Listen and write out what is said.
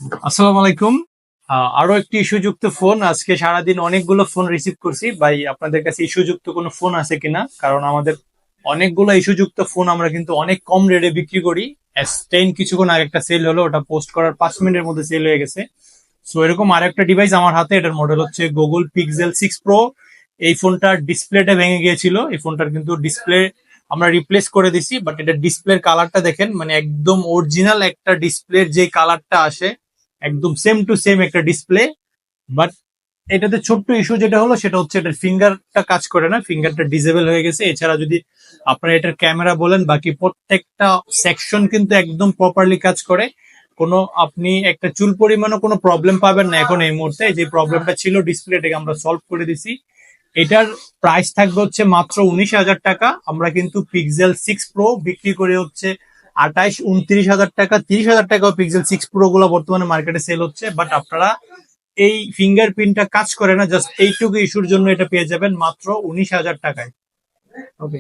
আসসালামু আলাইকুম। আরো একটি ইস্যুযুক্ত ফোন। আজকে সারাদিন অনেকগুলো ফোন রিসিভ করছি। ভাই, আপনাদের কাছে ইস্যুযুক্ত কোনো ফোন আছে কিনা? কারণ আমাদের অনেকগুলো ইস্যুযুক্ত ফোন আমরা কিন্তু অনেক কম রেটে বিক্রি করি। S10 কিছুক্ষণ আগে একটা সেল হলো, ওটা পোস্ট করার 5 মিনিটের মধ্যে সেল হয়ে গেছে। সো এরকম আরেকটা ডিভাইস আমার হাতে, এটার মডেল হচ্ছে গুগল পিক্সেল 6 প্রো। এই ফোনটার ডিসপ্লেটা ভেঙে গিয়েছিল। এই ফোনটার কিন্তু ডিসপ্লে আমরা রিপ্লেস করে দিছি, বাট এটা ডিসপ্লের কালারটা দেখেন, মানে একদম অরিজিনাল একটা ডিসপ্লের যে কালারটা আসে, একদম সেম টু সেম একটা ডিসপ্লে। বাট এটাতে ছোট্ট ইস্যু যেটা হলো সেটা হচ্ছে এটার ফিঙ্গারটা কাজ করে না, ফিঙ্গারটা ডিসেবল হয়ে গেছে। এছাড়া যদি আপনারা এটার ক্যামেরা বলেন, বাকি প্রত্যেকটা সেকশন কিন্তু একদম প্রপারলি কাজ করে। কোনো আপনি একটা চুল পরিমাণও কোনো প্রবলেম পাবেন না এখন এই মুহূর্তে। যে প্রবলেমটা ছিল ডিসপ্লেটাকে আমরা সলভ করে দিছি। এটার প্রাইস থাকবে হচ্ছে মাত্র 19,000 টাকা। আমরা কিন্তু পিক্সেল 6 প্রো বিক্রি করে হচ্ছে 28-29 হাজার টাকা, 30,000 টাকাও পিক্সেল 6 প্রো গুলো বর্তমানে মার্কেটে সেল হচ্ছে। বাট আপনারা এই ফিঙ্গারপ্রিন্টটা কাজ করে না, জাস্ট এইটুকু ইস্যুর জন্য এটা পেয়ে যাবেন মাত্র 19,000 টাকায়। ওকে।